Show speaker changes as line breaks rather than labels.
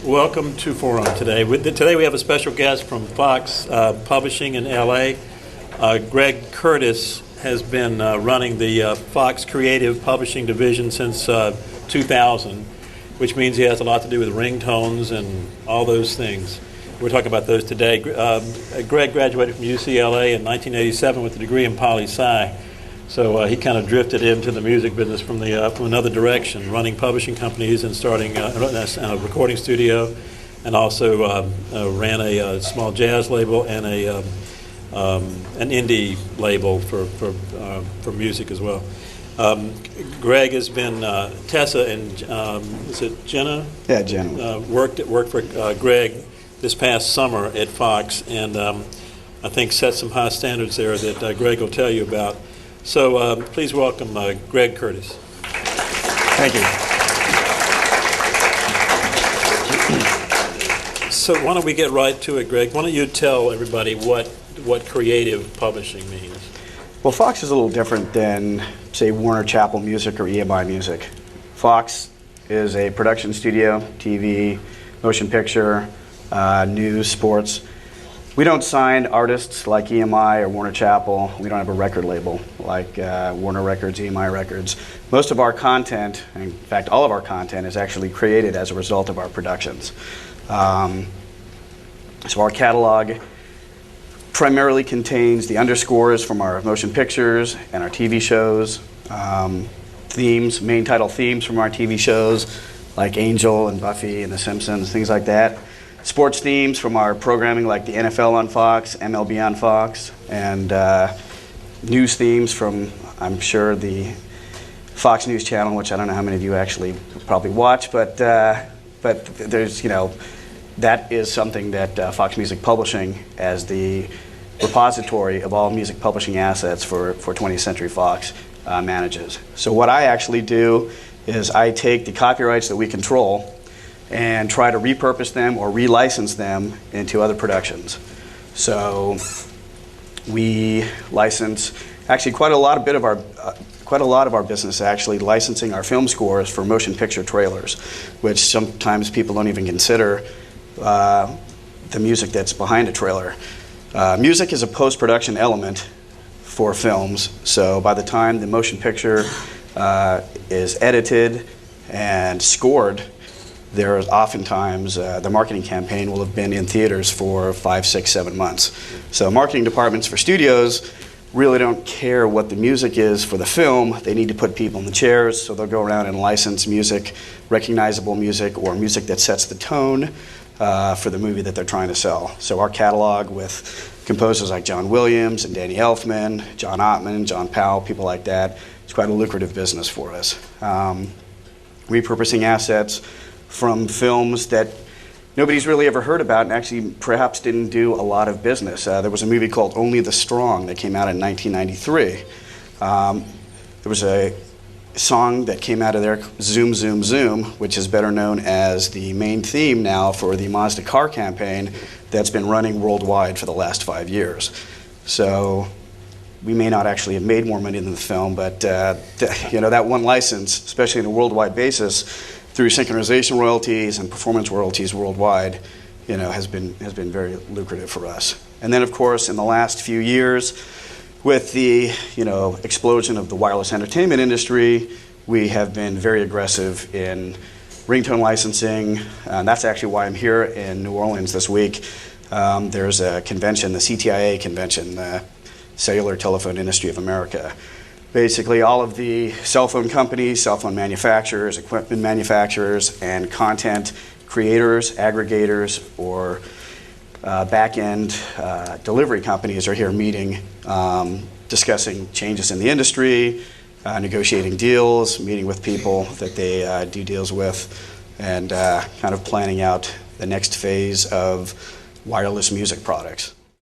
Welcome to Forum today. Today we have a special guest from Fox Publishing in L.A. Greg Curtis has been running the Fox Creative Publishing Division since 2000, which means he has a lot to do with ringtones and all those things. We're talking about those today. Greg graduated from UCLA in 1987 with a degree in poli-sci. So he kind of drifted into the music business from another direction, running publishing companies and starting a recording studio, and also ran a small jazz label and an indie label for music as well. Greg has been Tessa and is it Jenna?
Yeah, Jenna
worked for Greg this past summer at Fox, and I think set some high standards there that Greg will tell you about. So please welcome Greg Curtis.
Thank you.
So why don't we get right to it, Greg? Why don't you tell everybody what creative publishing means?
Well, Fox is a little different than, say, Warner Chappell Music or EMI Music. Fox is a production studio, TV, motion picture, news, sports. We don't sign artists like EMI or Warner Chappell. We don't have a record label like Warner Records, EMI Records. Most of our content, in fact all of our content, is actually created as a result of our productions. So our catalog primarily contains the underscores from our motion pictures and our TV shows, themes, main title themes from our TV shows like Angel and Buffy and The Simpsons, things like that. Sports themes from our programming like the NFL on Fox, MLB on Fox, and news themes from, I'm sure, the Fox News Channel, which I don't know how many of you actually probably watch, but there's, that is something that Fox Music Publishing, as the repository of all music publishing assets for 20th Century Fox, manages. So what I actually do is I take the copyrights that we control and try to repurpose them or relicense them into other productions. So we license actually quite a lot of our business, actually licensing our film scores for motion picture trailers, which sometimes people don't even consider the music that's behind a trailer. Music is a post-production element for films, so by the time the motion picture is edited and scored, there is oftentimes the marketing campaign will have been in theaters for 5, 6, 7 months. So marketing departments for studios really don't care what the music is for the film. They need to put people in the chairs, so they'll go around and license music, recognizable music, or music that sets the tone for the movie that they're trying to sell. So our catalog with composers like John Williams and Danny Elfman, John Ottman, John Powell, people like that, it's quite a lucrative business for us. Repurposing assets from films that nobody's really ever heard about and actually perhaps didn't do a lot of business. There was a movie called Only the Strong that came out in 1993. There was a song that came out of there, Zoom, Zoom, Zoom, which is better known as the main theme now for the Mazda car campaign that's been running worldwide for the last 5 years. So we may not actually have made more money than the film, but that one license, especially on a worldwide basis, through synchronization royalties and performance royalties worldwide, has been very lucrative for us. And then, of course, in the last few years, with the explosion of the wireless entertainment industry, we have been very aggressive in ringtone licensing. And that's actually why I'm here in New Orleans this week. There's a convention, the CTIA convention, the Cellular Telephone Industry of America. Basically, all of the cell phone companies, cell phone manufacturers, equipment manufacturers, and content creators, aggregators, or back-end delivery companies are here meeting, discussing changes in the industry, negotiating deals, meeting with people that they do deals with, and kind of planning out the next phase of wireless music products.